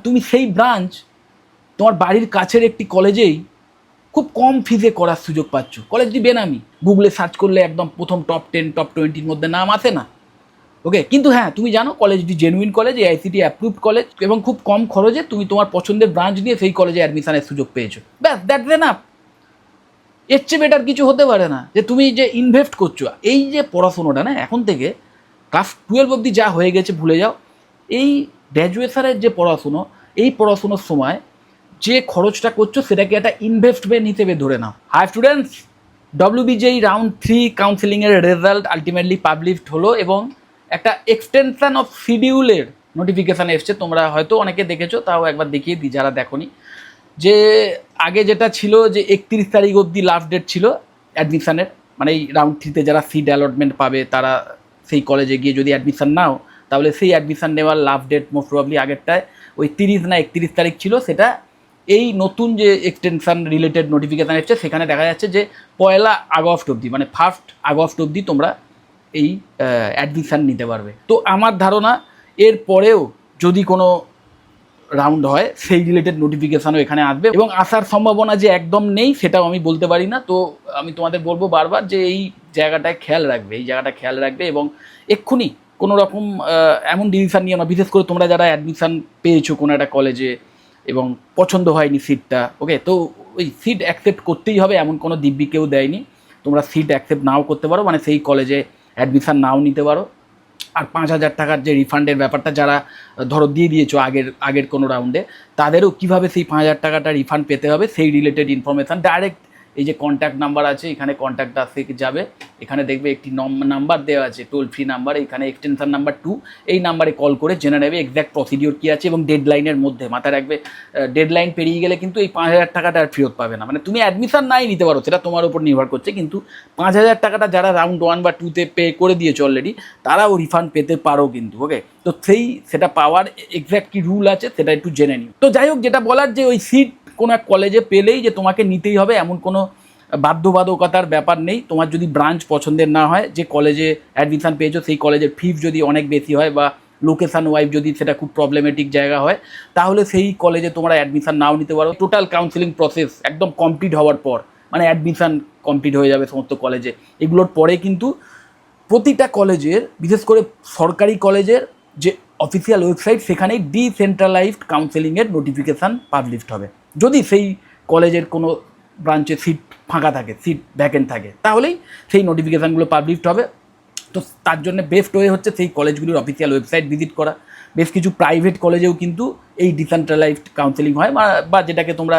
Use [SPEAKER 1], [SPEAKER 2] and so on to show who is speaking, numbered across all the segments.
[SPEAKER 1] তুমি সেই ব্রাঞ্চ তোমার বাড়ির কাছের একটি কলেজেই খুব কম ফিজে করার সুযোগ পাচ্ছ। কলেজটি বেনামি, গুগলে সার্চ করলে একদম প্রথম টপ 10 টপ 20-র মধ্যে নাম আসে না। ওকে, কিন্তু হ্যাঁ তুমি জানো কলেজটি genuine college, AICTE approved college, এবং খুব কম খরচে তুমি তোমার পছন্দের ব্রাঞ্চ নিয়ে সেই কলেজে অ্যাডমিশনের সুযোগ পেয়েছো। ব্যাস, দ্যাটস এনাফ। এর চেয়ে বেটার কিছু হতে পারে না। যে তুমি যে ইনভেস্ট করছো, এই যে পড়াশুনোটা না, এখন থেকে ক্লাস 12 অবধি যা হয়ে গেছে ভুলে যাও। এই গ্র্যাজুয়েশনের যে পড়াশুনো, এই পড়াশুনোর সময় যে খরচটা করছো সেটাকে একটা ইনভেস্টমেন্ট হিসেবে ধরে নাও। হাই স্টুডেন্টস, WBJEE রাউন্ড 3 কাউন্সেলিংয়ের রেজাল্ট আলটিমেটলি পাবলিশড হলো এবং একটা এক্সটেনশন অফ শিডিউলের নোটিফিকেশান এসছে। তোমরা হয়তো অনেকে দেখেছো, তাও একবার দেখিয়ে দিই যারা দেখোনি। যে আগে যেটা ছিল যে 31 তারিখ অবধি লাস্ট ডেট ছিল অ্যাডমিশানের, মানে এই রাউন্ড 3-তে যারা সিট অ্যালটমেন্ট পাবে তারা সেই কলেজে গিয়ে যদি অ্যাডমিশান নাও, তাহলে সেই অ্যাডমিশান নেওয়ার লাস্ট ডেট মোস্ট প্রবাবলি আগেরটায় ওই 30 না 31 তারিখ ছিল। সেটা এই নতুন যে এক্সটেনশান রিলেটেড নোটিফিকেশান এসছে সেখানে দেখা যাচ্ছে যে 1 আগস্ট অবধি, মানে 1 আগস্ট অবধি তোমরা এই অ্যাডমিশান নিতে পারবে। তো আমার ধারণা এর পরেও যদি কোনো রাউন্ড হয় সেই রিলেটেড নোটিফিকেশানও এখানে আসবে, এবং আসার সম্ভাবনা যে একদম নেই সেটাও আমি বলতে পারি না। তো আমি তোমাদের বলবো বারবার যে এই জায়গাটায় খেয়াল রাখবে, এই জায়গাটা খেয়াল রাখবে, এবং এক্ষুনি কোনো রকম এমন ডিসিশান নিও না, বিশেষ করে তোমরা যারা অ্যাডমিশান পেয়েছো কোনো একটা কলেজে এবং পছন্দ হয়নি সিটটা। ওকে, তো ওই সিট অ্যাকসেপ্ট করতেই হবে এমন কোনো দিব্যি কেউ দেয়নি। তোমরা সিট অ্যাকসেপ্ট নাও করতে পারো, মানে সেই কলেজে অ্যাডমিশান নাও নিতে পারো। আর 5,000 টাকার যে রিফান্ডের ব্যাপারটা যারা ধরো দিয়ে দিয়েছো আগের কোনো রাউন্ডে, তাদেরও কীভাবে সেই 5,000 টাকাটা রিফান্ড পেতে হবে সেই রিলেটেড ইনফরমেশান ডাইরেক্ট এই যে কন্ট্যাক্ট নাম্বার আছে, এখানে কন্ট্যাক্ট আস থেকে যাবে, এখানে দেখবে একটি নাম্বার দেওয়া আছে, টোল ফ্রি নাম্বার, এখানে এক্সটেনশন নাম্বার 2, এই নাম্বারে কল করে জেনে নেবে এক্স্যাক্ট প্রসিডিওর কী আছে, এবং ডেডলাইনের মধ্যে মাথায় রাখবে ডেডলাইন পেরিয়ে গেলে কিন্তু এই 5,000 টাকাটা আর ফেরত পাবে না। মানে তুমি অ্যাডমিশন নাই নিতে পারো, সেটা তোমার উপর নির্ভর করছে, কিন্তু 5,000 টাকাটা যারা রাউন্ড 1 বা 2-তে পে করে দিয়েছো অলরেডি, তারাও রিফান্ড পেতে পারো কিন্তু। ওকে, তো সেটা পাওয়ার এক্স্যাক্ট কী রুল আছে সেটা একটু জেনে নিও। তো যাই হোক, যেটা বলার যে ওই সিট কোনো এক কলেজে পেলেই যে তোমাকে নিতেই হবে এমন কোনো বাধ্যবাধকতার ব্যাপার নেই। তোমার যদি ব্রাঞ্চ পছন্দের না হয়, যে কলেজে অ্যাডমিশান পেয়েছো সেই কলেজের ফিস যদি অনেক বেশি হয় বা লোকেশান ওয়াইজ যদি সেটা খুব প্রবলেমেটিক জায়গা হয়, তাহলে সেই কলেজে তোমরা অ্যাডমিশান নাও নিতে পারো। টোটাল কাউন্সেলিং প্রসেস একদম কমপ্লিট হওয়ার পর, মানে অ্যাডমিশান কমপ্লিট হয়ে যাবে সমস্ত কলেজে, এগুলোর পরে কিন্তু প্রতিটা কলেজের, বিশেষ করে সরকারি কলেজের যে অফিসিয়াল ওয়েবসাইট, সেখানেই ডিসেন্ট্রালাইজড কাউন্সেলিংয়ের নোটিফিকেশান পাবলিশড হবে। যদি সেই কলেজের কোনো ব্রাঞ্চে সিট ফাঁকা থাকে, সিট ভ্যাকেন্ট থাকে, তাহলেই সেই নোটিফিকেশানগুলো পাবলিশড হবে। তো তার জন্য বেস্ট ওয়ে হচ্ছে সেই কলেজগুলির অফিসিয়াল ওয়েবসাইট ভিজিট করা। বেশ কিছু প্রাইভেট কলেজেও কিন্তু এই ডিসেন্ট্রালাইজড কাউন্সেলিং হয়, বা যেটাকে তোমরা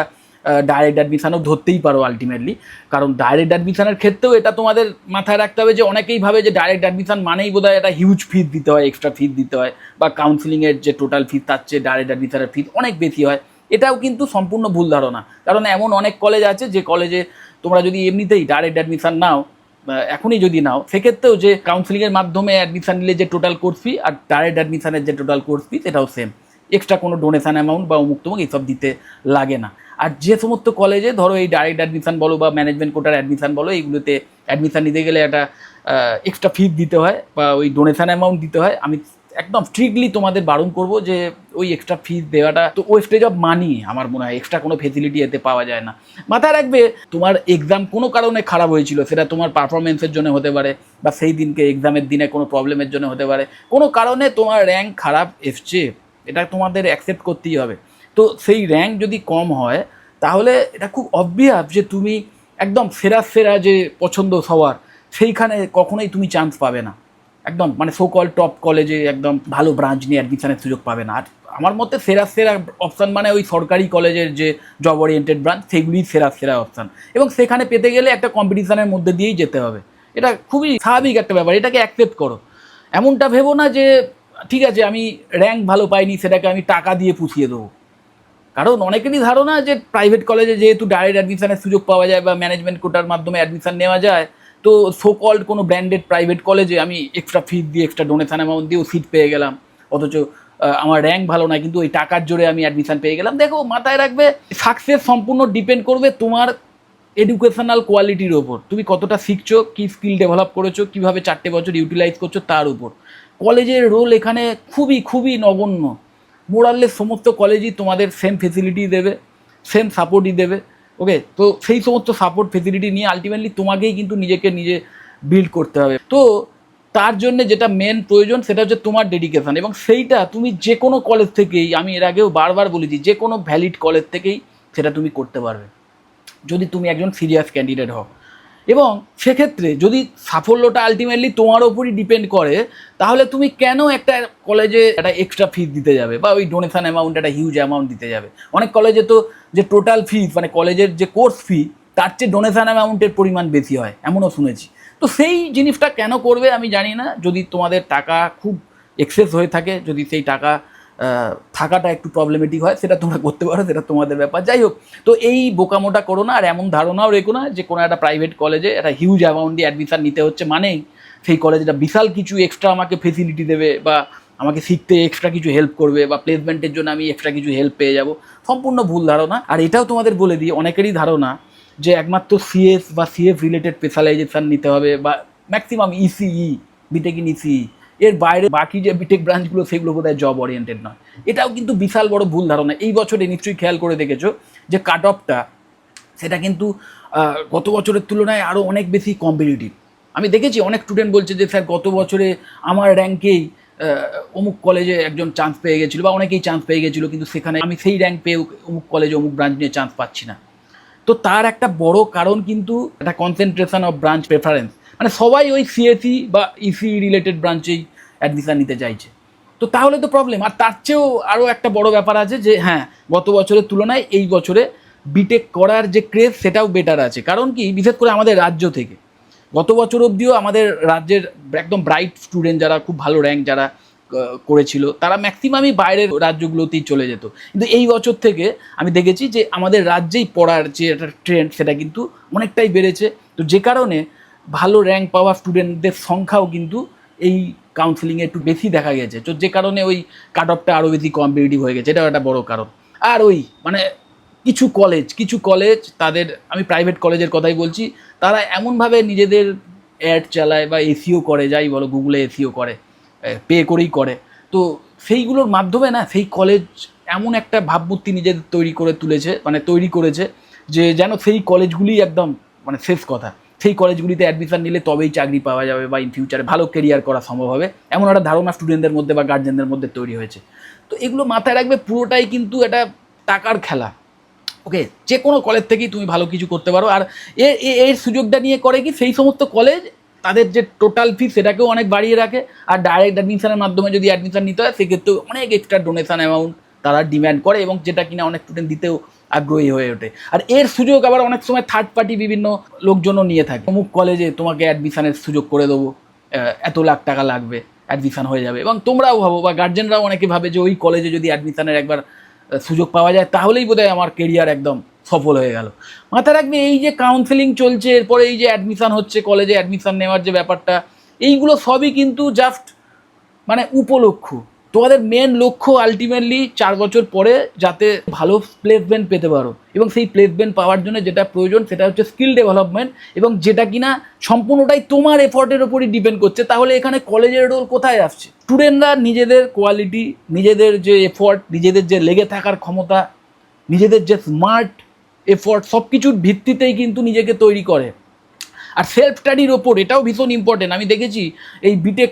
[SPEAKER 1] ডাইরেক্ট অ্যাডমিশানও ধরতেই পারো আলটিমেটলি। কারণ ডাইরেক্ট অ্যাডমিশানের ক্ষেত্রেও এটা তোমাদের মাথায় রাখতে হবে যে অনেকেই ভাবে যে ডাইরেক্ট অ্যাডমিশান মানেই বোধহয় একটা হিউজ ফিস দিতে হয়, এক্সট্রা ফিস দিতে হয়, বা কাউন্সেলিংয়ের যে টোটাল ফিস তার চেয়ে ডাইরেক্ট অ্যাডমিশানের ফিস অনেক বেশি হয়। এটাও কিন্তু সম্পূর্ণ ভুল ধারণা। কারণ এমন অনেক কলেজ আছে যে কলেজে তোমরা যদি এমনিতেই ডাইরেক্ট অ্যাডমিশান নাও, এখনই যদি নাও, সেক্ষেত্রেও যে কাউন্সেলিংয়ের মাধ্যমে অ্যাডমিশান নিলে যে টোটাল কোর্স ফি আর ডাইরেক্ট অ্যাডমিশানের যে টোটাল কোর্স ফি সেটাও সেম, এক্সট্রা কোনো ডোনেশান অ্যামাউন্ট বা অমুক তমুক এইসব দিতে লাগে না। আর যে সমস্ত কলেজে ধরো এই ডাইরেক্ট অ্যাডমিশান বলো বা ম্যানেজমেন্ট কোটার অ্যাডমিশান বলো, এইগুলোতে অ্যাডমিশান নিতে গেলে একটা এক্সট্রা ফিস দিতে হয় বা ওই ডোনেশান অ্যামাউন্ট দিতে হয়, আমি একদম স্ট্রিক্টলি তোমাদের বারণ করবো যে ওই এক্সট্রা ফিস দেওয়াটা তো ওয়েস্টেজ অফ মানি। আমার মনে হয় এক্সট্রা কোনো ফেসিলিটি এতে পাওয়া যায় না। মাথায় রাখবে, তোমার এক্সাম কোনো কারণে খারাপ হয়েছিল, সেটা তোমার পারফরমেন্সের জন্য হতে পারে, বা সেই দিনকে এক্সামের দিনে কোনো প্রবলেমের জন্য হতে পারে, কোনো কারণে তোমার র্যাঙ্ক খারাপ এসছে, এটা তোমাদের অ্যাকসেপ্ট করতেই হবে। তো সেই র্যাঙ্ক যদি কম হয়, তাহলে এটা খুব অবভিয়াস যে তুমি একদম সেরা যে পছন্দ সবার, সেইখানে কখনোই তুমি চান্স পাবে না। একদম মানে সোকল টপ কলেজে একদম ভালো ব্রাঞ্চ নিয়ে অ্যাডমিশনের সুযোগ পাবে না। আর আমার মতে সেরা অপশান মানে ওই সরকারি কলেজের যে জব ওরিয়েন্টেড ব্রাঞ্চ, সেগুলিই সেরা অপশান, এবং সেখানে পেতে গেলে একটা কম্পিটিশানের মধ্যে দিয়েই যেতে হবে। এটা খুবই স্বাভাবিক একটা ব্যাপার, এটাকে অ্যাকসেপ্ট করো। এমনটা ভেবো না যে ঠিক আছে আমি র্যাঙ্ক ভালো পাইনি, সেটাকে আমি টাকা দিয়ে পুষিয়ে দেবো। কারণ অনেকেরই ধারণা যে প্রাইভেট কলেজে যেহেতু ডাইরেক্ট অ্যাডমিশনের সুযোগ পাওয়া যায় বা ম্যানেজমেন্ট কোটার মাধ্যমে অ্যাডমিশন নেওয়া যায়, তো সোকল্ড কোনো ব্র্যান্ডেড প্রাইভেট কলেজে আমি এক্সট্রা ফিস দিয়ে, এক্সট্রা ডোনেশন অ্যামাউন্ট দিয়েও সিট পেয়ে গেলাম, অথচ আমার র্যাঙ্ক ভালো নয়, কিন্তু ওই টাকার জোরে আমি অ্যাডমিশন পেয়ে গেলাম। দেখো, মাথায় রাখবে, সাকসেস সম্পূর্ণ ডিপেন্ড করবে তোমার এডুকেশনাল কোয়ালিটির ওপর। তুমি কতটা শিখছো, কী স্কিল ডেভেলপ করেছো, কীভাবে 4টে বছর ইউটিলাইজ করছো তার উপর। কলেজের রোল এখানে খুবই নগণ্য। মোরাললেস সমস্ত কলেজই তোমাদের সেম ফেসিলিটি দেবে, সেম সাপোর্টই দেবে। ওকে, তো সেই সমস্ত সাপোর্ট ফেসিলিটি নিয়ে আলটিমেটলি তোমাকেই কিন্তু নিজেকে নিজে বিল্ড করতে হবে। তো তার জন্য যেটা মেন প্রয়োজন সেটা হচ্ছে তোমার ডেডিকেশন, এবং সেইটা তুমি যে কোনো কলেজ থেকেই, আমি এর আগেও বারবার বলেছি, যে কোনো ভ্যালিড কলেজ থেকেই সেটা তুমি করতে পারবে যদি তুমি একজন সিরিয়াস ক্যান্ডিডেট হও। এবং সেক্ষেত্রে যদি সাফল্যটা আলটিমেটলি তোমার ওপরই ডিপেন্ড করে, তাহলে তুমি কেন একটা কলেজে একটা এক্সট্রা ফিস দিতে যাবে, বা ওই ডোনেশন অ্যামাউন্ট একটা হিউজ অ্যামাউন্ট দিতে যাবে। অনেক কলেজে তো যে টোটাল ফিস, মানে কলেজের যে কোর্স ফি, তার চেয়ে ডোনেশন অ্যামাউন্টের পরিমাণ বেশি হয়, এমনও শুনেছি। তো সেই জিনিসটা কেন করবে আমি জানি না। যদি তোমাদের টাকা খুব এক্সেস হয়ে থাকে, যদি সেই টাকা থাকাটা একটু প্রবলেমেটিক হয়, সেটা তোমরা করতে পারো, সেটা তোমাদের ব্যাপার। যাই হোক, তো এই বোকামোটা করো না, আর এমন ধারণাও রেখো না যে কোনো একটা প্রাইভেট কলেজে একটা হিউজ অ্যামাউন্ট দিয়ে অ্যাডমিশন নিতে হচ্ছে মানেই সেই কলেজটা বিশাল কিছু এক্সট্রা আমাকে ফেসিলিটি দেবে, বা আমাকে শিখতে এক্সট্রা কিছু হেল্প করবে, বা প্লেসমেন্টের জন্য আমি এক্সট্রা কিছু হেল্প পেয়ে যাব। সম্পূর্ণ ভুল ধারণা। আর এটাও তোমাদের বলে দিই, অনেকেরই ধারণা যে একমাত্র সিএস বা সিএফ রিলেটেড স্পেশালাইজেশন নিতে হবে, বা maximum ECE, BTech in ECE, এর বাইরে বাকি যে বিটেক ব্রাঞ্চগুলো সেগুলো বোধহয় জব ওরিয়েন্টেড নয়। এটাও কিন্তু বিশাল বড় ভুল ধারণা। এই বছরে নিশ্চয়ই খেয়াল করে দেখেছো যে কাট অফটা সেটা কিন্তু গত বছরের তুলনায় আরও অনেক বেশি কম্পিটিটিভ। আমি দেখেছি অনেক স্টুডেন্ট বলছে যে স্যার গত বছরে আমার র্যাঙ্কেই অমুক কলেজে একজন চান্স পেয়ে গেছিলো, বা অনেকেই চান্স পেয়ে গেছিলো, কিন্তু সেখানে আমি সেই র্যাঙ্ক পেয়ে অমুক কলেজে অমুক ব্রাঞ্চ নিয়ে চান্স পাচ্ছি না। তো তার একটা বড় কারণ কিন্তু একটা কনসেন্ট্রেশন অফ ব্রাঞ্চ প্রেফারেন্স, মানে সবাই ওই সিএসি বা ইসি রিলেটেড ব্রাঞ্চেই অ্যাডমিশন নিতে চাইছে। তো তাহলে তো প্রবলেম। আর তার চেয়েও আরও একটা বড় ব্যাপার আছে যে হ্যাঁ, গত বছরের তুলনায় এই বছরে বিটেক করার যে ক্রেজ সেটাও বেটার আছে। কারণ কি, বিশেষ করে আমাদের রাজ্য থেকে গত বছর অবধিও আমাদের রাজ্যের একদম ব্রাইট স্টুডেন্ট যারা খুব ভালো র্যাঙ্ক যারা করেছিল, তারা ম্যাক্সিমামই বাইরের রাজ্যগুলোতেই চলে যেত। কিন্তু এই বছর থেকে আমি দেখেছি যে আমাদের রাজ্যেই পড়ার যে একটা ট্রেন্ড সেটা কিন্তু অনেকটাই বেড়েছে। তো যে কারণে ভালো র্যাঙ্ক পাওয়া স্টুডেন্টদের সংখ্যাও কিন্তু এই কাউন্সেলিংয়ে একটু বেশি দেখা গেছে। তো যে কারণে ওই কাট অফটা আরও বেশি কম্পিটিটিভ হয়ে গেছে, এটাও একটা বড় কারণ। আর ওই মানে কিছু কলেজ তাদের, আমি প্রাইভেট কলেজের কথাই বলছি, তারা এমনভাবে নিজেদের অ্যাড চালায় বা এসিও করে, যাই বলো, গুগলে এসিও করে, পে করেই করে। তো সেইগুলোর মাধ্যমে না সেই কলেজ এমন একটা ভাবমূর্তি নিজেদের তৈরি করেছে যে যেন সেই কলেজগুলি একদম মানে শেষ কথা, সেই কলেজগুলিতে অ্যাডমিশন নিলে তবেই চাকরি পাওয়া যাবে, বা ইন ফিউচারে ভালো কেরিয়ার করা সম্ভব হবে, এমন একটা ধারণা স্টুডেন্টদের মধ্যে বা গার্জেনদের মধ্যে তৈরি হয়েছে। তো এগুলো মাথায় রাখবে, পুরোটাই কিন্তু একটা টাকার খেলা। ওকে, যে কোনো কলেজ থেকেই তুমি ভালো কিছু করতে পারো। আর এর সুযোগটা নিয়ে করে কি, সেই সমস্ত কলেজ তাদের যে টোটাল ফি সেটাকেও অনেক বাড়িয়ে রাখে। আর ডাইরেক্ট অ্যাডমিশনের মাধ্যমে যদি অ্যাডমিশন নিতে হয়, সেক্ষেত্রেও অনেক এক্সট্রা ডোনেশন অ্যামাউন্ট তারা ডিম্যান্ড করে, এবং যেটা কিনা অনেক স্টুডেন্ট দিতেও আগ্রহী হয়ে ওঠে। আর এর সুযোগ আবার অনেক সময় থার্ড পার্টি বিভিন্ন লোকজনও নিয়ে থাকে। অমুক কলেজে তোমাকে অ্যাডমিশনের সুযোগ করে দেবো, এত লাখ টাকা লাগবে, অ্যাডমিশন হয়ে যাবে। এবং তোমরাও ভাবো, বা গার্জেনরাও অনেকে ভাবে যে ওই কলেজে যদি অ্যাডমিশনের একবার সুযোগ পাওয়া যায়, তাহলেই বোধহয় আমার কেরিয়ার একদম সফল হয়ে গেল। মাথায় রাখবে, এই যে কাউন্সেলিং চলছে, এরপরে এই যে অ্যাডমিশন হচ্ছে, কলেজে অ্যাডমিশন নেওয়ার যে ব্যাপারটা, এইগুলো সবই কিন্তু জাস্ট মানে উপলক্ষ। তোমাদের মেন লক্ষ্য আলটিমেটলি 4 বছর পরে যাতে ভালো প্লেসমেন্ট পেতে পারো, এবং সেই প্লেসমেন্ট পাওয়ার জন্য যেটা প্রয়োজন সেটা হচ্ছে স্কিল ডেভেলপমেন্ট, এবং যেটা কিনা সম্পূর্ণটাই তোমার এফর্টের ওপরই ডিপেন্ড করছে। তাহলে এখানে কলেজের রোল কোথায় আসছে? স্টুডেন্টরা নিজেদের কোয়ালিটি, নিজেদের যে এফর্ট, নিজেদের যে লেগে থাকার ক্ষমতা, নিজেদের যে স্মার্ট এফর্ট, সব কিছুর ভিত্তিতেই কিন্তু নিজেকে তৈরি করে। আর সেলফ স্টাডির ওপর এটাও ভীষণ ইম্পর্টেন্ট। আমি দেখেছি এই বিটেক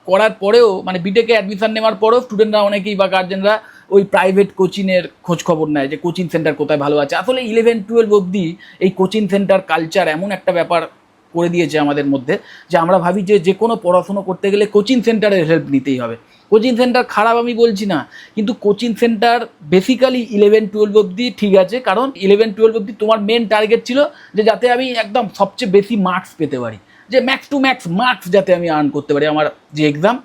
[SPEAKER 1] করার পরেও, মানে বিটেকে অ্যাডমিশন নেওয়ার পরেও স্টুডেন্টরা অনেকেই বা গার্জেনরা ওই প্রাইভেট কোচিংয়ের খোঁজ খবর নেয় যে কোচিং সেন্টার কোথায় ভালো আছে। আসলে 11-12 অবধি এই কোচিং সেন্টার কালচার এমন একটা ব্যাপার করে দিয়েছে আমাদের মধ্যে, যে আমরা ভাবি যে কোনো পড়াশুনো করতে গেলে কোচিং সেন্টারের হেল্প নিতেই হবে। কোচিং সেন্টার খারাপ আমি বলছি না, কিন্তু কোচিং সেন্টার বেসিক্যালি 11-12 অবধি ঠিক আছে, কারণ 11-12 অবধি তোমার মেন টার্গেট ছিল যে যাতে আমি একদম সবচেয়ে বেশি মার্কস পেতে পারি, যে ম্যাক্স টু ম্যাক্স মার্কস যাতে আমি আর্ন করতে পারি। আমার যে এক্সাম,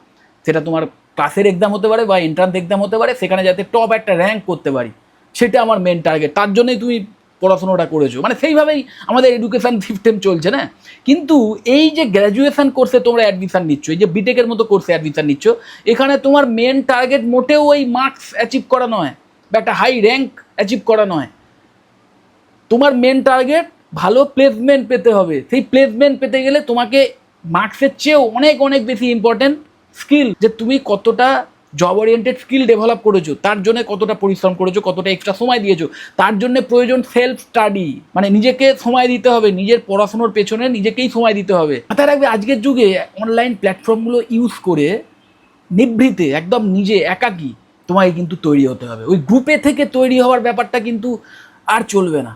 [SPEAKER 1] সেটা তোমার ক্লাসের এক্সাম হতে পারে বা এন্ট্রান্স এক্সাম হতে পারে, সেখানে যাতে টপ একটা র্যাঙ্ক করতে পারি, সেটা আমার মেন টার্গেট। তার জন্যই তুমি পড়াশোনাটা করেছো, মানে সেইভাবেই আমাদের এডুকেশান সিস্টেম চলছে না। কিন্তু এই যে গ্র্যাজুয়েশন কোর্সে তোমরা অ্যাডমিশন নিচ্ছ, এই যে বিটেকের মতো কোর্সে অ্যাডমিশন নিচ্ছ, এখানে তোমার মেন টার্গেট মোটেও ওই মার্কস অ্যাচিভ করা নয় বা একটা হাই র্যাঙ্ক অ্যাচিভ করা নয়। তোমার মেন টার্গেট ভালো প্লেসমেন্ট পেতে হবে। সেই প্লেসমেন্ট পেতে গেলে তোমাকে মার্কসের চেয়েও অনেক অনেক বেশি ইম্পর্টেন্ট স্কিল, যে তুমি কতটা জব ওরিয়েন্টেড স্কিল ডেভেলপ করেছো, তার জন্য কতটা পরিশ্রম করেছো, কতটা এক্সট্রা সময় দিয়েছো, তার জন্য প্রয়োজন সেলফ স্টাডি, মানে নিজেকে সময় দিতে হবে, নিজের পড়াশোনার পেছনে নিজেকেই সময় দিতে হবে। মাথায় রাখবে আজকের যুগে অনলাইন প্ল্যাটফর্মগুলো ইউজ করে নিভৃতে একদম নিজে একাকী তোমাকে কিন্তু তৈরি হতে হবে। ওই গ্রুপে থেকে তৈরি হওয়ার ব্যাপারটা কিন্তু আর চলবে না।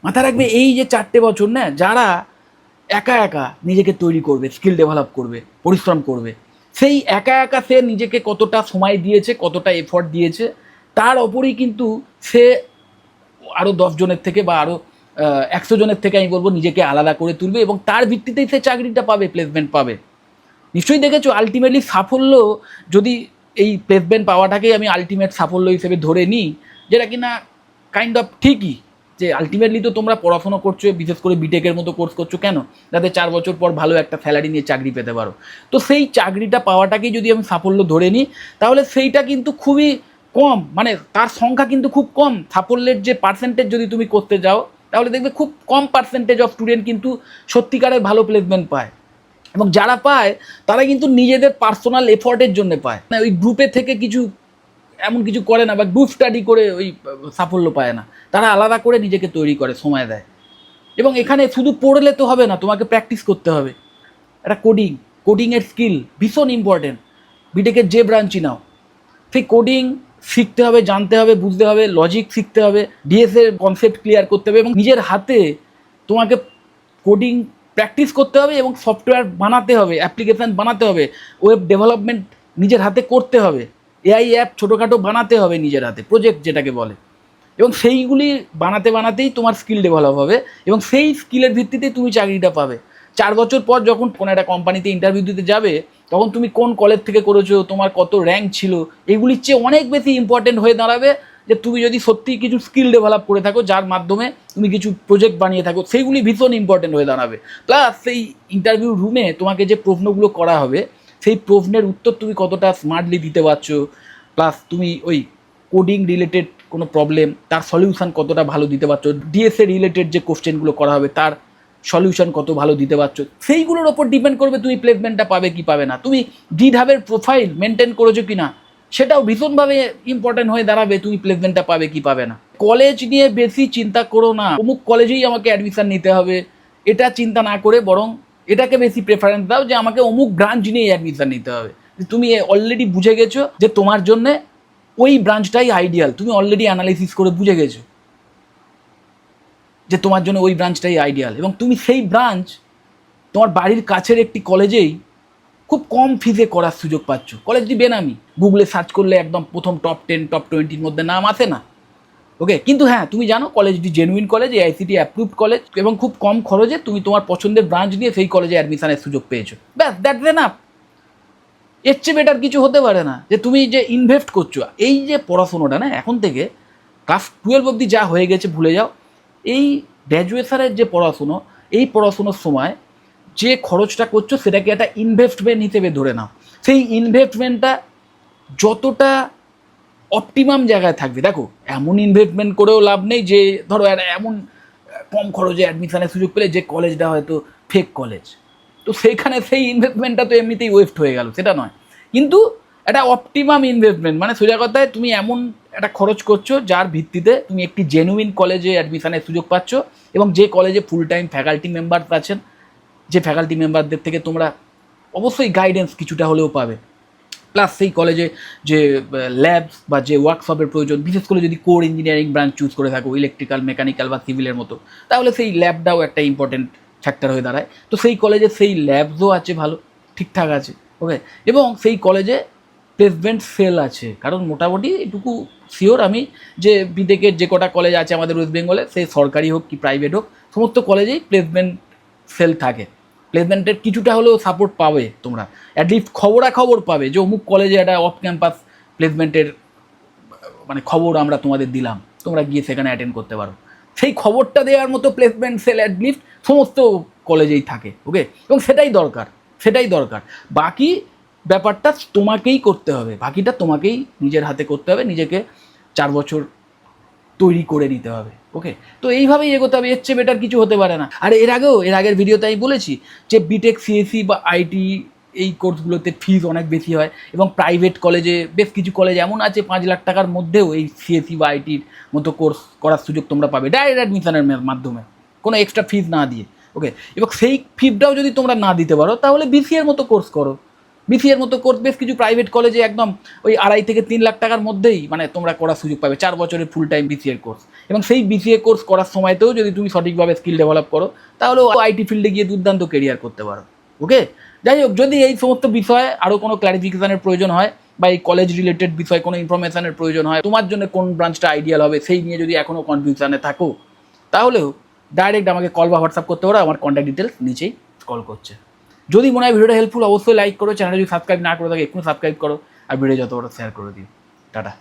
[SPEAKER 1] মাথায় রাখবে এই যে 4টে বছর না, যারা একা একা নিজেকে তৈরি করবে, স্কিল ডেভেলপ করবে, পরিশ্রম করবে, সেই একা একা সে নিজেকে কতটা সময় দিয়েছে, কতটা এফর্ট দিয়েছে, তার ওপরেই কিন্তু সে আরও 10 জনের থেকে বা আরও 100 জনের থেকে আমি বলবো নিজেকে আলাদা করে তুলবে, এবং তার ভিত্তিতেই সে চাকরিটা পাবে, প্লেসমেন্ট পাবে। নিশ্চয়ই দেখেছো আলটিমেটলি সাফল্য, যদি এই প্লেসমেন্ট পাওয়াটাকেই আমি আলটিমেট সাফল্য হিসেবে ধরে নিই, যেটা কিনা কাইন্ড অফ ঠিকই, যে আলটিমেটলি তো তোমরা পড়াশোনা করছো, বিশেষ করে বিটেকের মতো কোর্স করছো কেন, যাতে 4 বছর পর ভালো একটা স্যালারি নিয়ে চাকরি পেতে পারো। তো সেই চাকরিটা পাওয়াটাকেই যদি আমি সাফল্য ধরে নিই, তাহলে সেইটা কিন্তু খুবই কম, মানে তার সংখ্যা কিন্তু খুব কম। সাফল্যের যে পার্সেন্টেজ যদি তুমি করতে যাও, তাহলে দেখবে খুব কম পার্সেন্টেজ অফ স্টুডেন্ট কিন্তু সত্যিকারের ভালো প্লেসমেন্ট পায়, এবং যারা পায় তারা কিন্তু নিজেদের পার্সোনাল এফর্টের জন্য পায়, না ওই গ্রুপে থেকে কিছু এমন কিছু করে না, বা গ্রুপ স্টাডি করে ওই সাফল্য পায় না। তারা আলাদা করে নিজেকে তৈরি করে, সময় দেয়। এবং এখানে শুধু পড়লে তো হবে না, তোমাকে প্র্যাকটিস করতে হবে। একটা কোডিংয়ের স্কিল ভীষণ ইম্পর্টেন্ট। বিটেকের যে ব্রাঞ্চই নাও, সেই কোডিং শিখতে হবে, জানতে হবে, বুঝতে হবে, লজিক শিখতে হবে, ডিএসের কনসেপ্ট ক্লিয়ার করতে হবে, এবং নিজের হাতে তোমাকে কোডিং প্র্যাকটিস করতে হবে, এবং সফটওয়্যার বানাতে হবে, অ্যাপ্লিকেশান বানাতে হবে, ওয়েব ডেভেলপমেন্ট নিজের হাতে করতে হবে, এআই অ্যাপ ছোটোখাটো বানাতে হবে নিজের হাতে, প্রজেক্ট যেটাকে বলে। এবং সেইগুলি বানাতে বানাতেই তোমার স্কিল ডেভেলপ হবে, এবং সেই স্কিলের ভিত্তিতেই তুমি চাকরিটা পাবে। 4 বছর পর যখন কোনো একটা কোম্পানিতে ইন্টারভিউ দিতে যাবে, তখন তুমি কোন কলেজ থেকে করেছো, তোমার কত র্যাঙ্ক ছিল, এগুলির চেয়ে অনেক বেশি ইম্পর্টেন্ট হয়ে দাঁড়াবে যে তুমি যদি সত্যিই কিছু স্কিল ডেভেলপ করে থাকো, যার মাধ্যমে তুমি কিছু প্রজেক্ট বানিয়ে থাকো, সেইগুলি ভীষণ ইম্পর্টেন্ট হয়ে দাঁড়াবে। প্লাস সেই ইন্টারভিউ রুমে তোমাকে যে প্রশ্নগুলো করা হবে, সেই প্রশ্নের উত্তর তুমি কতটা স্মার্টলি দিতে পারছো, প্লাস তুমি ওই কোডিং রিলেটেড কোনো প্রবলেম, তার সলিউশন কতটা ভালো দিতে পারছো, ডিএসএ রিলেটেড যে কোশ্চেনগুলো করা হবে তার সলিউশন কত ভালো দিতে পারছো, সেইগুলোর ওপর ডিপেন্ড করবে তুমি প্লেসমেন্টটা পাবে কি পাবে না। তুমি জিধাবের প্রোফাইল মেনটেন করেছো কি না, সেটাও ভীষণভাবে ইম্পর্টেন্ট হয়ে দাঁড়াবে তুমি প্লেসমেন্টটা পাবে কি পাবে না। কলেজ নিয়ে বেশি চিন্তা করো না, অমুক কলেজেই আমাকে অ্যাডমিশন নিতে হবে, এটা চিন্তা না করে বরং এটাকে বেশি প্রেফারেন্স দাও যে আমাকে অমুক ব্রাঞ্চ নিয়ে অ্যাডমিশন নিতে হবে। তুমি অলরেডি বুঝে গেছো যে তোমার জন্যে ওই ব্রাঞ্চটাই আইডিয়াল, তুমি অলরেডি অ্যানালাইসিস করে বুঝে গেছো যে তোমার জন্য ওই ব্রাঞ্চটাই আইডিয়াল, এবং তুমি সেই ব্রাঞ্চ তোমার বাড়ির কাছের একটি কলেজেই খুব কম ফিজে করার সুযোগ পাচ্ছ। কলেজটি বেনামি, গুগলে সার্চ করলে একদম প্রথম টপ 10 টপ 20-র মধ্যে নাম আসে না, ওকে। কিন্তু হ্যাঁ, তুমি জানো কলেজটি genuine college, AICTE approved college, এবং খুব কম খরচে তুমি তোমার পছন্দের ব্রাঞ্চ নিয়ে সেই কলেজে অ্যাডমিশনের সুযোগ পেয়েছো। ব্যাস, দ্যাটস এনাফ। এর চেয়ে বেটার কিছু হতে পারে না। যে তুমি যে ইনভেস্ট করছো, এই যে পড়াশোনাটা না, এখন থেকে ক্লাস 12 অবধি যা হয়ে গেছে ভুলে যাও। এই গ্র্যাজুয়েশনের যে পড়াশুনো, এই পড়াশুনোর সময় যে খরচটা করছো সেটাকে একটা ইনভেস্টমেন্ট হিসেবে ধরে নাও। সেই ইনভেস্টমেন্টটা যতটা অপটিমাম জায়গায় থাকবে, দেখো এমন ইনভেস্টমেন্ট করেও লাভ নেই যে ধরো এমন কম খরচে অ্যাডমিশনের সুযোগ পেলে যে কলেজটা হয়তো ফেক কলেজ, তো সেইখানে সেই ইনভেস্টমেন্টটা তো এমনিতেই ওয়েস্ট হয়ে গেল, সেটা নয়। কিন্তু একটা অপটিমাম ইনভেস্টমেন্ট, মানে সোজা কথায় তুমি এমন একটা খরচ করছো যার ভিত্তিতে তুমি একটি জেনুইন কলেজে অ্যাডমিশনের সুযোগ পাচ্ছ, এবং যে কলেজে ফুল টাইম ফ্যাকাল্টি মেম্বার আছেন, যে ফ্যাকাল্টি মেম্বারদের থেকে তোমরা অবশ্যই গাইডেন্স কিছুটা হলেও পাবে। প্লাস সেই কলেজে যে ল্যাবস বা যে ওয়ার্কশপের প্রয়োজন, বিশেষ করে যদি কোর ইঞ্জিনিয়ারিং ব্রাঞ্চ চুজ করে থাকো, ইলেকট্রিক্যাল, মেকানিক্যাল বা সিভিলের মতো, তাহলে সেই ল্যাবটাও একটা ইম্পর্টেন্ট ফ্যাক্টর হয়ে দাঁড়ায়। তো সেই কলেজে সেই ল্যাবসও আছে, ভালো ঠিকঠাক আছে, ওকে। এবং সেই কলেজে প্লেসমেন্ট সেল আছে, কারণ মোটামুটি এটুকু শিওর আমি যে বিদেকের যে কটা কলেজ আছে আমাদের ওয়েস্ট বেঙ্গলে, সে সরকারি হোক কি প্রাইভেট হোক, সমস্ত কলেজেই প্লেসমেন্ট সেল থাকে। প্লেসমেন্টের কিছুটা হলেও সাপোর্ট পাবে তোমরা, অ্যাটলিস্ট খবরাখবর পাবে যে অমুক কলেজে একটা অফ ক্যাম্পাস প্লেসমেন্টের মানে খবর আমরা তোমাদের দিলাম, তোমরা গিয়ে সেখানে অ্যাটেন্ড করতে পারো। সেই খবরটা দেওয়ার মতো প্লেসমেন্ট সেল অ্যাটলিস্ট সমস্ত কলেজেই থাকে, ওকে। এবং সেটাই দরকার, সেটাই দরকার। বাকি ব্যাপারটা তোমাকেই করতে হবে, বাকিটা তোমাকেই নিজের হাতে করতে হবে, নিজেকে 4 বছর তৈরি করে নিতে হবে, ওকে। তো এইভাবেই এগোতে হবে, এর চেয়ে বেটার কিছু হতে পারে না। আর এর আগের ভিডিওতে আমি বলেছি যে বিটেক, সিএসসি বা আইটি এই কোর্সগুলোতে ফিজ অনেক বেশি হয় এবং প্রাইভেট কলেজে বেশ কিছু কলেজ এমন আছে 5 লাখ টাকার মধ্যেও এই সিএসসি বা আইটির মতো কোর্স করার সুযোগ তোমরা পাবে ডাইরেক্ট অ্যাডমিশনের মাধ্যমে, কোনো এক্সট্রা ফিজ না দিয়ে। ওকে, এবং সেই ফিজটাও যদি তোমরা না দিতে পারো তাহলে বিসিএর মতো কোর্স করো। বিসিএর মতো কোর্স বেশ কিছু প্রাইভেট কলেজে একদম ওই 2.5 থেকে 3 লাখ টাকার মধ্যেই মানে তোমরা করার সুযোগ পাবে, 4 বছরের ফুল টাইম বিসিএর কোর্স। এবং সেই বিসিএ কোর্স করার সময়তেও যদি তুমি সঠিকভাবে স্কিল ডেভেলপ করো তাহলে আইটি ফিল্ডে গিয়ে দুর্দান্ত কেরিয়ার করতে পারো। ওকে, যাই হোক, যদি এই সমস্ত বিষয়ে আরও কোনো ক্ল্যারিফিকেশনের প্রয়োজন হয় বা এই কলেজ রিলেটেড বিষয়ে কোনো ইনফরমেশনের প্রয়োজন হয়, তোমার জন্য কোন ব্রাঞ্চটা আইডিয়াল হবে সেই নিয়ে যদি এখনও কনফিউশনে থাকো, তাহলেও ডাইরেক্ট আমাকে কল বা হোয়াটসঅ্যাপ করতে পারো, আমার কন্ট্যাক্ট ডিটেলস নিচেই কল করছে। যদি মনে হয় ভিডিওটা হেল্পফুল অবশ্যই লাইক করো, চ্যানেলটা যদি সাবস্ক্রাইব না করে থাকে এক্ষুনি সাবস্ক্রাইব করো, আর ভিডিও যত বড় শেয়ার করে দিও। টাটা।